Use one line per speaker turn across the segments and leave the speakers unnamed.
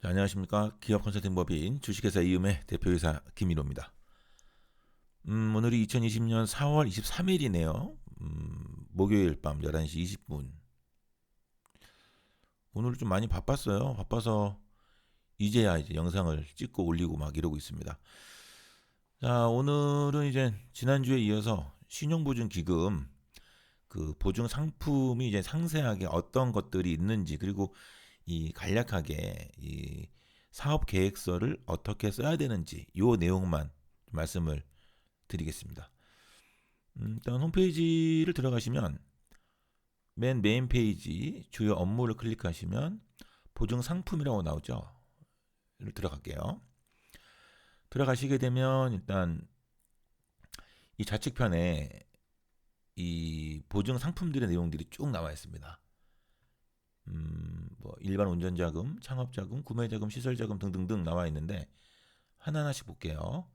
자, 안녕하십니까. 기업 컨설팅 법인 주식회사 이음의 대표이사 김인호입니다. 오늘이 2020년 4월 23일이네요. 목요일 밤 11시 20분. 오늘 좀 많이 바빴어요. 바빠서 이제야 이제 영상을 찍고 올리고 막 이러고 있습니다. 자, 오늘은 이제 지난주에 이어서 신용보증기금 그 보증 상품이 이제 상세하게 어떤 것들이 있는지, 그리고 이 간략하게 이 사업 계획서를 어떻게 써야 되는지 요 내용만 말씀을 드리겠습니다. 일단 홈페이지를 들어가시면 맨 메인 페이지 주요 업무를 클릭하시면 보증 상품이라고 나오죠. 를 들어갈게요. 들어가시게 되면 일단 이 좌측편에 이 보증 상품들의 내용들이 쭉 나와 있습니다. 뭐 일반 운전자금, 창업자금, 구매자금, 시설자금 등등등 나와 있는데 하나하나씩 볼게요.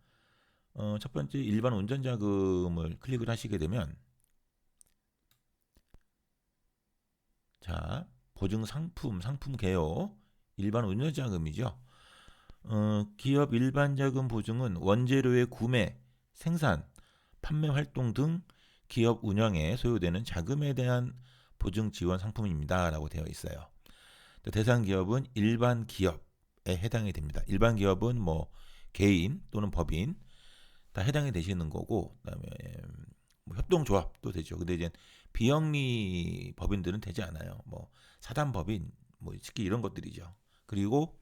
첫 번째 일반 운전자금을 클릭을 하시게 되면 자, 보증 상품, 상품 개요, 일반 운전자금이죠. 기업 일반자금 보증은 원재료의 구매, 생산, 판매 활동 등 기업 운영에 소요되는 자금에 대한 보증 지원 상품입니다라고 되어 있어요. 대상 기업은 일반 기업에 해당이 됩니다. 일반 기업은 뭐 개인 또는 법인 다 해당이 되시는 거고, 그다음에 뭐 협동조합도 되죠. 근데 이제 비영리 법인들은 되지 않아요. 뭐 사단법인, 뭐 특히 이런 것들이죠. 그리고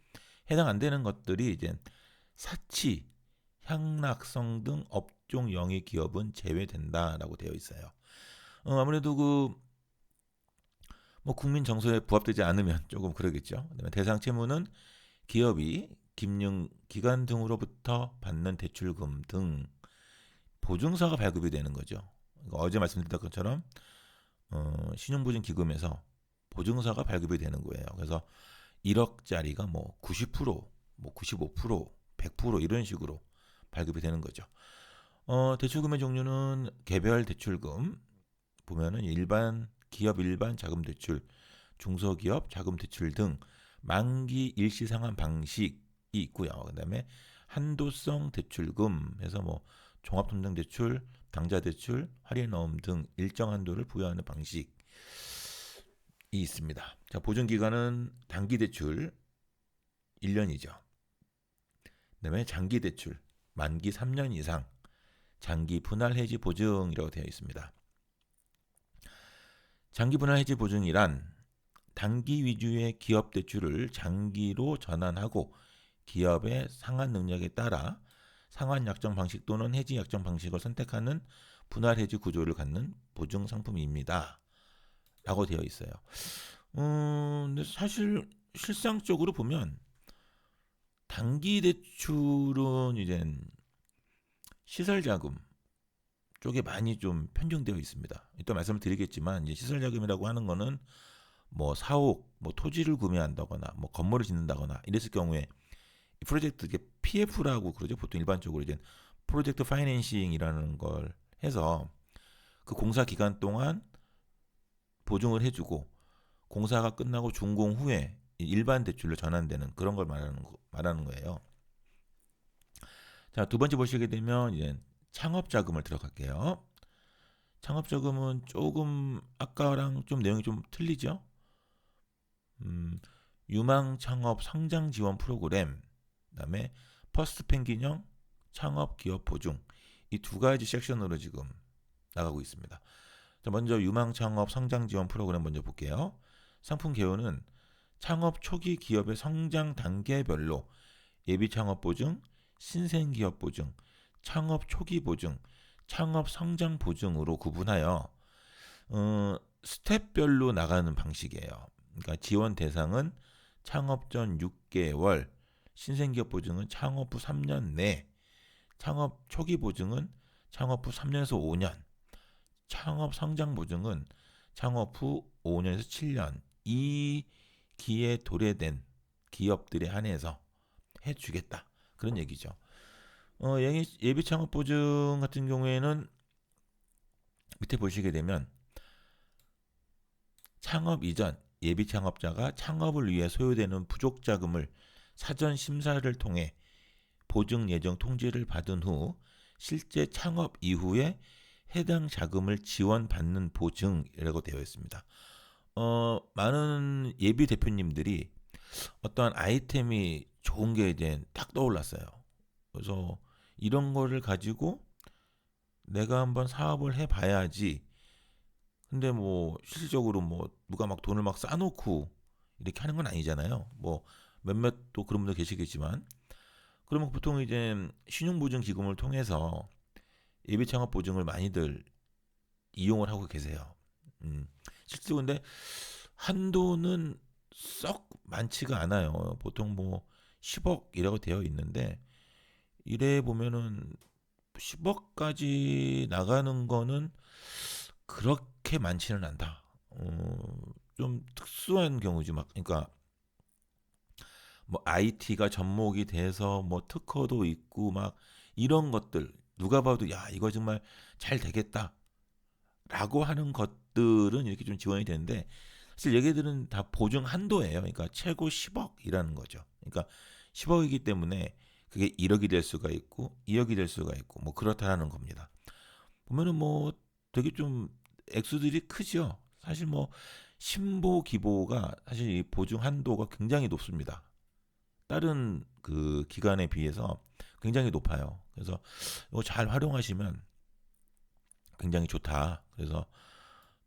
해당 안 되는 것들이 이제 사치, 향락성 등 업종 영위 기업은 제외된다라고 되어 있어요. 아무래도 그 뭐 국민 정서에 부합되지 않으면 조금 그러겠죠. 그다음에 대상 채무는 기업이 금융 기관 등으로부터 받는 대출금 등 보증서가 발급이 되는 거죠. 그러니까 어제 말씀드렸던 것처럼 신용보증 기금에서 보증서가 발급이 되는 거예요. 그래서 1억짜리가 뭐 90%, 뭐 95%, 100% 이런 식으로 발급이 되는 거죠. 대출금의 종류는 개별 대출금 보면은 일반 기업 일반 자금 대출, 중소기업 자금 대출 등 만기 일시 상환 방식이 있고요. 그다음에 한도성 대출금 해서 뭐 종합통장 대출, 당좌 대출, 할인어음 등 일정 한도를 부여하는 방식이 있습니다. 자, 보증 기간은 단기 대출 1년이죠. 그다음에 장기 대출 만기 3년 이상, 장기 분할 해지 보증이라고 되어 있습니다. 장기 분할 해지 보증이란 단기 위주의 기업 대출을 장기로 전환하고 기업의 상환 능력에 따라 상환 약정 방식 또는 해지 약정 방식을 선택하는 분할 해지 구조를 갖는 보증 상품입니다. 라고 되어 있어요. 근데 사실 실상적으로 보면 단기 대출은 이제 시설 자금 쪽에 많이 좀 편중되어 있습니다. 이따 말씀을 드리겠지만 이제 시설 자금이라고 하는 거는 뭐 사옥, 뭐 토지를 구매한다거나 뭐 건물을 짓는다거나 이랬을 경우에 이 프로젝트 이게 PF라고 그러죠. 보통 일반적으로 이제 프로젝트 파이낸싱이라는 걸 해서 그 공사 기간 동안 보증을 해주고 공사가 끝나고 준공 후에 일반 대출로 전환되는 그런 걸 말하는 거예요. 자, 두 번째 보시게 되면 이제 창업 자금을 들어갈게요. 창업 자금은 조금 아까랑 좀 내용이 좀 틀리죠. 음, 유망 창업 성장 지원 프로그램, 그다음에 퍼스트 펭귄형 창업 기업 보증 이 두 가지 섹션으로 지금 나가고 있습니다. 자, 먼저 유망 창업 성장 지원 프로그램 먼저 볼게요. 상품 개요는 창업 초기 기업의 성장 단계별로 예비 창업 보증, 신생 기업 보증, 창업 초기 보증, 창업 성장 보증으로 구분하여 스텝별로 나가는 방식이에요. 그러니까 지원 대상은 창업 전 6개월, 신생기업 보증은 창업 후 3년 내, 창업 초기 보증은 창업 후 3년에서 5년, 창업 성장 보증은 창업 후 5년에서 7년 이 기에 도래된 기업들에 한해서 해주겠다. 그런 얘기죠. 예비 창업 보증 같은 경우에는 밑에 보시게 되면 창업 이전 예비 창업자가 창업을 위해 소요되는 부족 자금을 사전 심사를 통해 보증 예정 통지를 받은 후 실제 창업 이후에 해당 자금을 지원받는 보증이라고 되어 있습니다. 많은 예비 대표님들이 어떠한 아이템이 좋은 게 이제 딱 떠올랐어요. 그래서 이런 거를 가지고 내가 한번 사업을 해봐야지. 근데 뭐 실질적으로 뭐 누가 막 돈을 막 쌓아놓고 이렇게 하는 건 아니잖아요. 뭐 몇몇 또 그런 분들 계시겠지만, 그러면 보통 이제 신용보증기금을 통해서 예비창업 보증을 많이들 이용을 하고 계세요. 실제 근데 한도는 썩 많지가 않아요. 보통 뭐 10억이라고 되어 있는데, 이래 보면은 10억까지 나가는 거는 그렇게 많지는 않다. 좀 특수한 경우지. 막 그러니까 뭐 IT가 접목이 돼서 뭐 특허도 있고 막 이런 것들, 누가 봐도 야 이거 정말 잘 되겠다라고 하는 것들은 이렇게 좀 지원이 되는데, 사실 얘기들은 다 보증 한도예요. 그러니까 최고 10억이라는 거죠. 그러니까 10억이기 때문에 그게 1억이 될 수가 있고 2억이 될 수가 있고 뭐 그렇다라는 겁니다. 보면은 뭐 되게 좀 액수들이 크죠. 사실 뭐 신보 기보가 사실 이 보증 한도가 굉장히 높습니다. 다른 그 기관에 비해서 굉장히 높아요. 그래서 이거 잘 활용하시면 굉장히 좋다. 그래서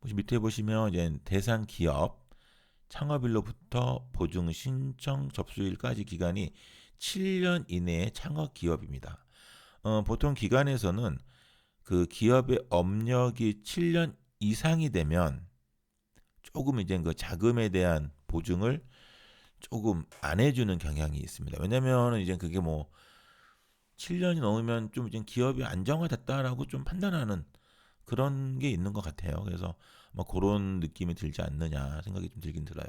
밑에 보시면 이제 대상 기업 창업일로부터 보증 신청 접수일까지 기간이 7년 이내의 창업 기업입니다. 보통 기관에서는 그 기업의 업력이 7년 이상이 되면 조금 이제 그 자금에 대한 보증을 조금 안 해주는 경향이 있습니다. 왜냐면 이제 그게 뭐 7년이 넘으면 좀 이제 기업이 안정화됐다라고 좀 판단하는 그런 게 있는 것 같아요. 그래서 뭐 그런 느낌이 들지 않느냐 생각이 좀 들긴 들어요.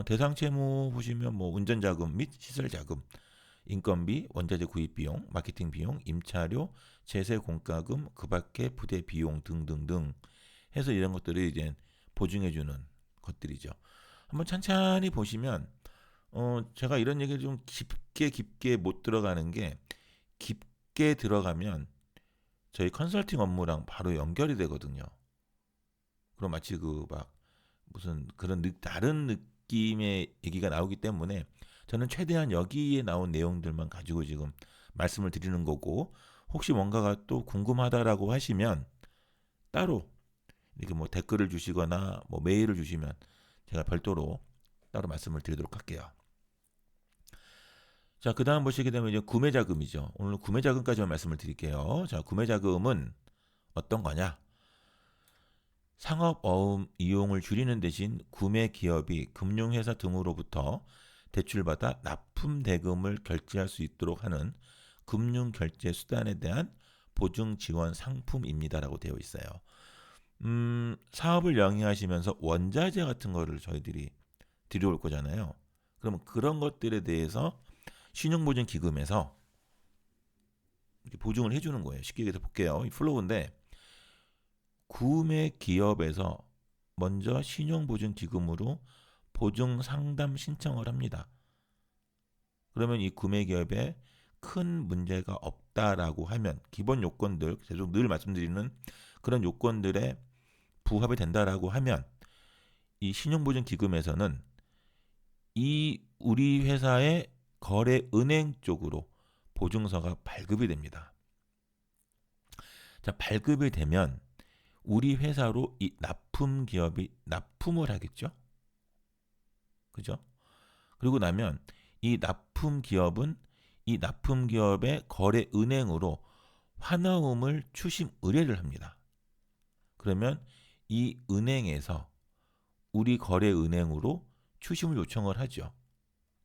대상 채무 보시면 뭐 운전자금 및 시설자금, 인건비, 원자재 구입 비용, 마케팅 비용, 임차료, 제세 공과금, 그 밖에 부대 비용 등등등 해서 이런 것들을 이제 보증해주는 것들이죠. 한번 찬찬히 보시면 제가 이런 얘기를 좀 깊게 못 들어가는 게, 깊게 들어가면 저희 컨설팅 업무랑 바로 연결이 되거든요. 그럼 마치 그 막 무슨 그런 다른 느낌의 얘기가 나오기 때문에 저는 최대한 여기에 나온 내용들만 가지고 지금 말씀을 드리는 거고, 혹시 뭔가가 또 궁금하다라고 하시면 따로 이렇게 뭐 댓글을 주시거나 뭐 메일을 주시면 제가 별도로 따로 말씀을 드리도록 할게요. 자, 그 다음 보시게 되면 이제 구매자금이죠. 오늘 구매자금까지만 말씀을 드릴게요. 자, 구매자금은 어떤 거냐? 상업어음 이용을 줄이는 대신 구매 기업이 금융회사 등으로부터 대출받아 납품 대금을 결제할 수 있도록 하는 금융결제 수단에 대한 보증 지원 상품입니다라고 되어 있어요. 사업을 영위하시면서 원자재 같은 거를 저희들이 들여올 거잖아요. 그러면 그런 것들에 대해서 신용보증기금에서 이렇게 보증을 해주는 거예요. 쉽게 얘기해서 볼게요. 이 플로우인데, 구매 기업에서 먼저 신용보증기금으로 보증 상담 신청을 합니다. 그러면 이 구매 기업에 큰 문제가 없다라고 하면, 기본 요건들, 계속 늘 말씀드리는 그런 요건들에 부합이 된다라고 하면, 이 신용보증기금에서는 이 우리 회사의 거래 은행 쪽으로 보증서가 발급이 됩니다. 자, 발급이 되면 우리 회사로 이 납품 기업이 납품을 하겠죠. 그죠? 그리고 나면 이 납품 기업은 이 납품 기업의 거래 은행으로 환화음을 추심 의뢰를 합니다. 그러면 이 은행에서 우리 거래 은행으로 추심을 요청을 하죠.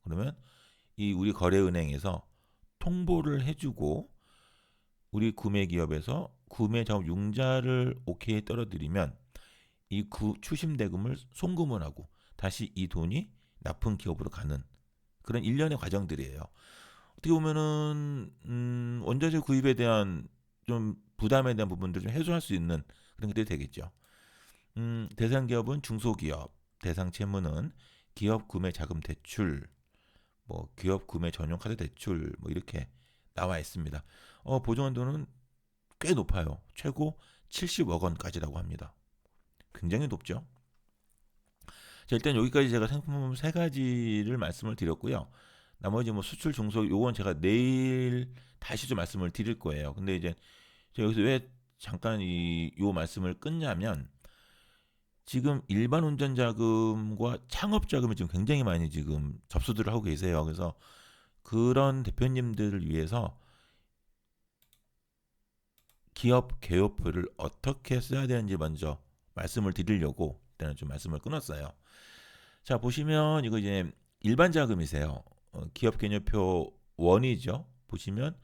그러면 이 우리 거래 은행에서 통보를 해주고, 우리 구매 기업에서 구매 작업 융자를 오케이 떨어뜨리면 이 추심 대금을 송금을 하고 다시 이 돈이 납품 기업으로 가는 그런 일련의 과정들이에요. 어떻게 보면은 원자재 구입에 대한 좀 부담에 대한 부분들을 좀 해소할 수 있는 그런 것들이 되겠죠. 대상 기업은 중소기업, 대상 채무는 기업 구매 자금 대출, 뭐 기업 구매 전용 카드 대출 뭐 이렇게 나와 있습니다. 보증 한도는 꽤 높아요. 최고 70억 원까지라고 합니다. 굉장히 높죠. 자, 일단 여기까지 제가 상품 세 가지를 말씀을 드렸고요. 나머지 뭐 수출 중소 요건 제가 내일 다시 좀 말씀을 드릴 거예요. 근데 이제 제가 여기서 왜 잠깐 요 말씀을 끊냐면 지금 일반 운전 자금과 창업 자금이 지금 굉장히 많이 지금 접수들을 하고 계세요. 그래서 그런 대표님들을 위해서 기업 개요표를 어떻게 써야 되는지 먼저 말씀을 드리려고 일단은 좀 말씀을 끊었어요. 자, 보시면 이거 이제 일반 자금이세요. 기업 개요표 1이죠. 보시면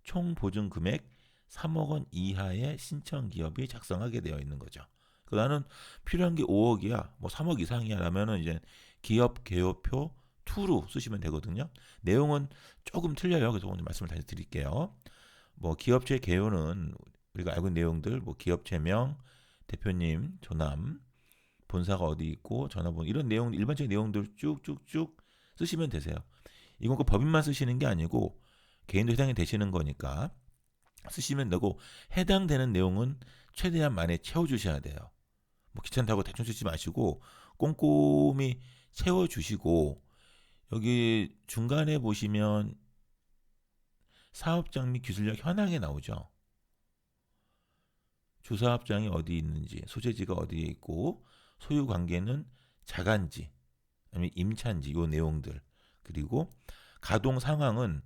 총 보증 금액 3억 원 이하의 신청 기업이 작성하게 되어 있는 거죠. 나는 필요한 게 5억이야, 뭐 3억 이상이야라면은 이제 기업 개요표 2로 쓰시면 되거든요. 내용은 조금 틀려요. 그래서 오늘 말씀을 다시 드릴게요. 뭐 기업체 개요는 우리가 알고 있는 내용들, 뭐 기업체명, 대표님, 조남, 본사가 어디 있고 전화번호 이런 내용 일반적인 내용들 쭉쭉쭉 쓰시면 되세요. 이건 꼭 법인만 쓰시는 게 아니고 개인도 해당이 되시는 거니까 쓰시면 되고 해당되는 내용은 최대한 많이 채워주셔야 돼요. 뭐 귀찮다고 대충 쓰지 마시고 꼼꼼히 채워주시고 여기 중간에 보시면 사업장 및 기술력 현황에 나오죠. 주사업장이 어디 있는지, 소재지가 어디에 있고 소유 관계는 자간지, 아니면 임차인지 요 내용들 그리고 가동 상황은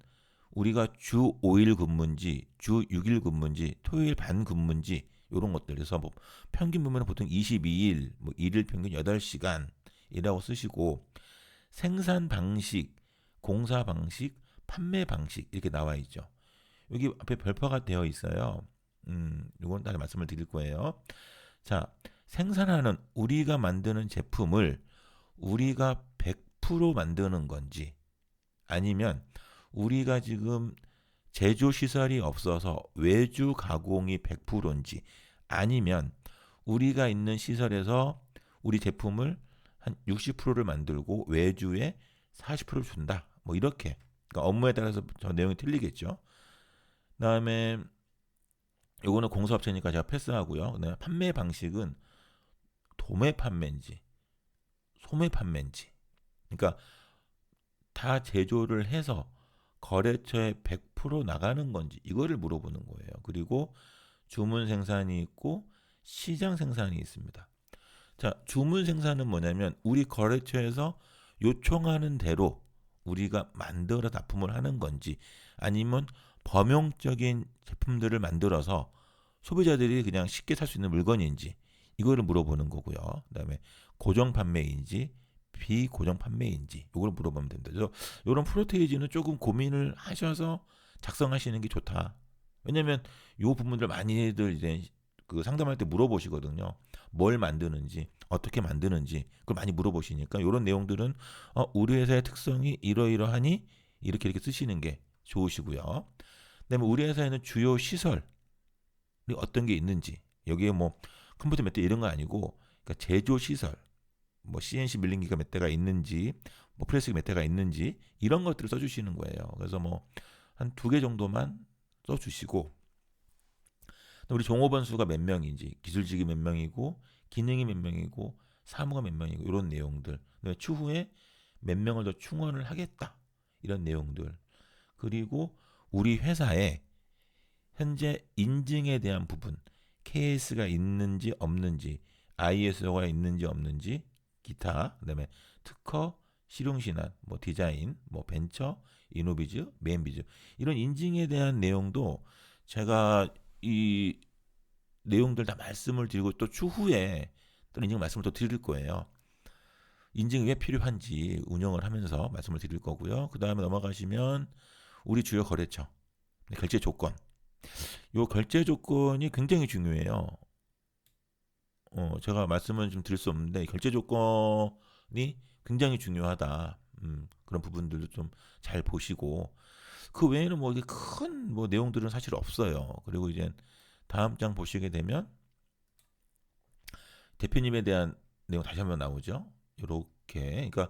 우리가 주 5일 근무인지 주 6일 근무인지 토요일 반 근무인지 이런 것들 그래서 뭐 평균 근무는 보통 22일 뭐 일일 평균 8시간이라고 쓰시고 생산 방식, 공사 방식, 판매 방식 이렇게 나와 있죠. 여기 앞에 별표가 되어 있어요. 이건 다시 말씀을 드릴 거예요. 자, 생산하는 우리가 만드는 제품을 우리가 100% 만드는 건지 아니면 우리가 지금 제조 시설이 없어서 외주 가공이 100%인지 아니면 우리가 있는 시설에서 우리 제품을 한 60%를 만들고 외주에 40%를 준다. 뭐 이렇게. 그러니까 업무에 따라서 저 내용이 틀리겠죠. 그다음에 요거는 공사업체니까 제가 패스하고요. 그다음에 판매 방식은 도매 판매인지 소매 판매인지. 그러니까 다 제조를 해서 거래처에 100% 나가는 건지 이거를 물어보는 거예요. 그리고 주문 생산이 있고 시장 생산이 있습니다. 자, 주문 생산은 뭐냐면 우리 거래처에서 요청하는 대로 우리가 만들어 납품을 하는 건지 아니면 범용적인 제품들을 만들어서 소비자들이 그냥 쉽게 살 수 있는 물건인지 이거를 물어보는 거고요. 그다음에 고정 판매인지 비고정 판매인지 이걸 물어보면 됩니다. 그래서 이런 프로테이지는 조금 고민을 하셔서 작성하시는 게 좋다. 왜냐면 이 부분들 많이들 이제 그 상담할 때 물어보시거든요. 뭘 만드는지, 어떻게 만드는지 그걸 많이 물어보시니까 이런 내용들은 우리 회사의 특성이 이러이러하니 이렇게 이렇게 쓰시는 게 좋으시고요. 그다음에 우리 회사에는 주요 시설이 어떤 게 있는지 여기에 뭐 컴퓨터 몇 대 이런 거 아니고 그러니까 제조 시설 뭐 CNC 밀링기가 몇 대가 있는지 뭐 프레스기 몇 대가 있는지 이런 것들을 써주시는 거예요. 그래서 뭐 한 2개 정도만 써주시고 우리 종업원 수가 몇 명인지 기술직이 몇 명이고 기능이 몇 명이고 사무가 몇 명이고 이런 내용들 추후에 몇 명을 더 충원을 하겠다 이런 내용들 그리고 우리 회사에 현재 인증에 대한 부분 KS가 있는지 없는지 ISO가 있는지 없는지 기타 그다음에 특허 실용신안 뭐 디자인 뭐 벤처 이노비즈 메인비즈 이런 인증에 대한 내용도 제가 이 내용들 다 말씀을 드리고 또 추후에 또 인증 말씀을 또 드릴 거예요. 인증이 왜 필요한지 운영을 하면서 말씀을 드릴 거고요. 그 다음에 넘어가시면 우리 주요 거래처 결제 조건. 요 결제 조건이 굉장히 중요해요. 제가 말씀을 좀 드릴 수 없는데 결제 조건이 굉장히 중요하다. 그런 부분들도 좀 잘 보시고 그 외에는 뭐 이게 큰 뭐 내용들은 사실 없어요. 그리고 이제 다음 장 보시게 되면 대표님에 대한 내용 다시 한번 나오죠. 이렇게 그러니까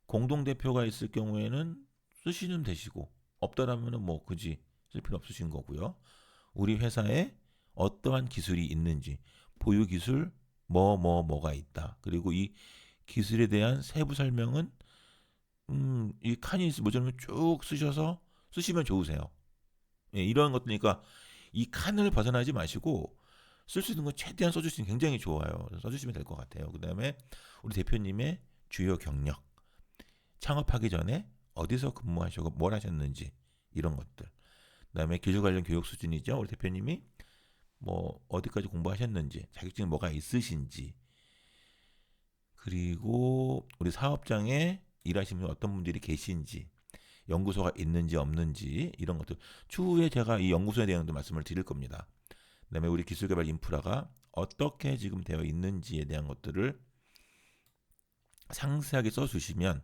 공동 대표가 있을 경우에는 쓰시면 되시고, 없다라면은 뭐 굳이 쓸 필요 없으신 거고요. 우리 회사에 어떠한 기술이 있는지, 보유 기술 뭐가 있다. 그리고 이 기술에 대한 세부 설명은 이 칸이 모자라면 쭉 쓰셔서 쓰시면 좋으세요. 예, 이런 것들이니까 이 칸을 벗어나지 마시고 쓸 수 있는 거 최대한 써주시면 굉장히 좋아요. 써주시면 될 것 같아요. 그 다음에 우리 대표님의 주요 경력, 창업하기 전에 어디서 근무하시고 뭘 하셨는지 이런 것들. 그다음에 기술 관련 교육 수준이죠. 우리 대표님이 뭐 어디까지 공부하셨는지, 자격증이 뭐가 있으신지, 그리고 우리 사업장에 일하시는 어떤 분들이 계신지, 연구소가 있는지 없는지 이런 것들. 추후에 제가 이 연구소에 대한도 말씀을 드릴 겁니다. 그다음에 우리 기술개발 인프라가 어떻게 지금 되어 있는지에 대한 것들을 상세하게 써주시면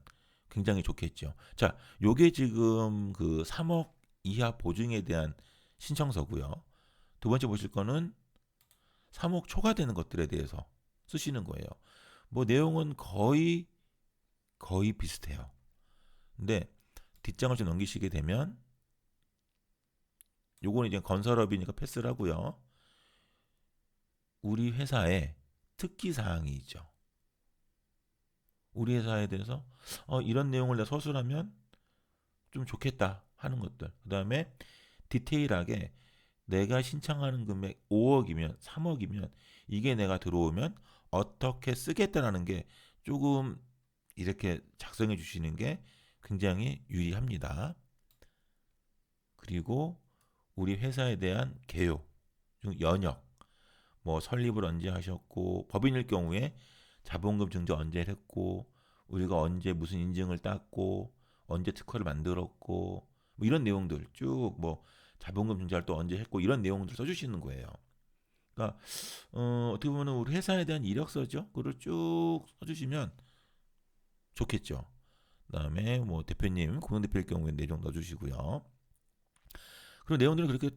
굉장히 좋겠죠. 자, 요게 지금 그 3억 이하 보증에 대한 신청서고요. 두 번째 보실 거는 3억 초과되는 것들에 대해서 쓰시는 거예요. 뭐 내용은 거의 비슷해요. 근데 뒷장을 좀 넘기시게 되면 요거는 이제 건설업이니까 패스를 하고요. 우리 회사의 특기 사항이 있죠. 우리 회사에 대해서 이런 내용을 내가 서술하면 좀 좋겠다 하는 것들. 그 다음에 디테일하게 내가 신청하는 금액 5억이면 3억이면 이게 내가 들어오면 어떻게 쓰겠다라는 게 조금 이렇게 작성해 주시는 게 굉장히 유리합니다. 그리고 우리 회사에 대한 개요, 연역, 뭐 설립을 언제 하셨고, 법인일 경우에 자본금 증자 언제 했고, 우리가 언제 무슨 인증을 땄고, 언제 특허를 만들었고, 뭐 이런 내용들 쭉 뭐 자본금 증자를 또 언제 했고 이런 내용들 써주시는 거예요. 그러니까 어떻게 보면 우리 회사에 대한 이력서죠. 그걸 쭉 써주시면 좋겠죠. 그다음에 뭐 대표님, 공동대표일 경우에 내용 넣어주시고요. 그리고 내용들은 그렇게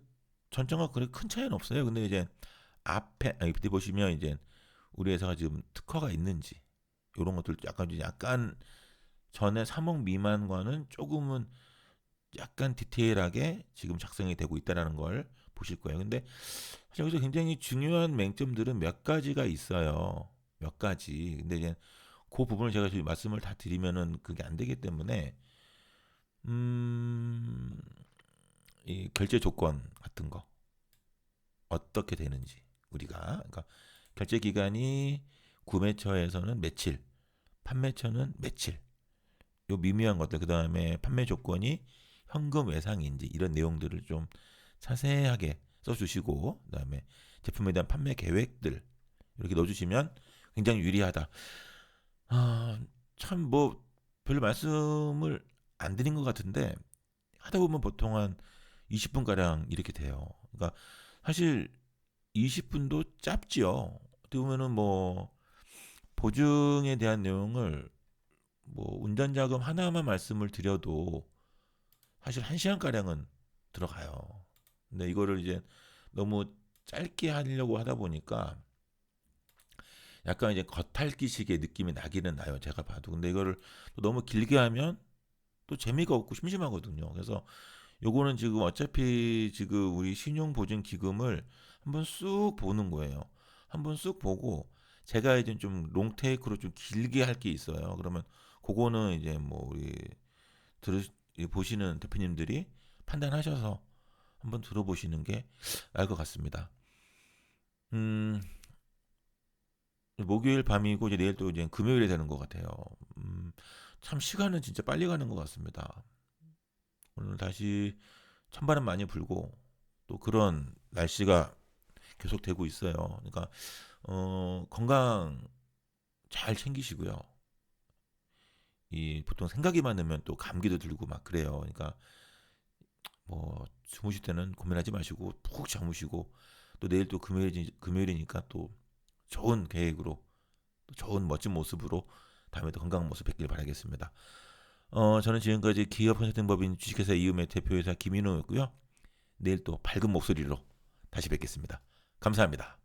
전정하고 그렇게 큰 차이는 없어요. 근데 이제 밑에 보시면 이제 우리 회사가 지금 특허가 있는지 이런 것들 약간 전에 3억 미만과는 조금은 약간 디테일하게 지금 작성이 되고 있다라는 걸 보실 거예요. 근데 사실 여기서 굉장히 중요한 맹점들은 몇 가지가 있어요. 몇 가지. 근데 이제 그 부분을 제가 지금 말씀을 다 드리면은 그게 안 되기 때문에 이 결제 조건 같은 거 어떻게 되는지 우리가 그러니까 결제 기간이 구매처에서는 며칠, 판매처는 며칠. 요 미묘한 것들 그다음에 판매 조건이 현금 외상인지 이런 내용들을 좀 자세하게 써주시고 그다음에 제품에 대한 판매 계획들 이렇게 넣어주시면 굉장히 유리하다. 참 뭐 별로 말씀을 안 드린 것 같은데 하다 보면 보통 한 20분 가량 이렇게 돼요. 그러니까 사실 20분도 짧지요. 어떻게 보면은 뭐 보증에 대한 내용을 뭐 운전자금 하나만 말씀을 드려도 사실 1시간 가량은 들어가요. 근데 이거를 이제 너무 짧게 하려고 하다 보니까 약간 이제 겉핥기식의 느낌이 나기는 나요. 제가 봐도. 근데 이거를 또 너무 길게 하면 또 재미가 없고 심심하거든요. 그래서 요거는 지금 어차피 지금 우리 신용보증기금을 한번 쑥 보는 거예요. 한번 쑥 보고 제가 이제 좀 롱테이크로 좀 길게 할 게 있어요. 그러면 그거는 이제 뭐 우리 들으 보시는 대표님들이 판단하셔서 한번 들어보시는 게 나을 것 같습니다. 음, 목요일 밤이고 이제 내일 또 이제 금요일이 되는 것 같아요. 참 시간은 진짜 빨리 가는 것 같습니다. 오늘 다시 찬바람 많이 불고 또 그런 날씨가 계속 되고 있어요. 그러니까 건강 잘 챙기시고요. 이 보통 생각이 많으면 또 감기도 들고 막 그래요. 그러니까 뭐 주무실 때는 고민하지 마시고 푹 주무시고 또 내일 또 금요일이니까 또 좋은 계획으로 또 좋은 멋진 모습으로 다음에 또 건강한 모습 뵙길 바라겠습니다. 저는 지금까지 기업 컨설팅법인 주식회사 이음의 대표이사 김인호였고요. 내일 또 밝은 목소리로 다시 뵙겠습니다. 감사합니다.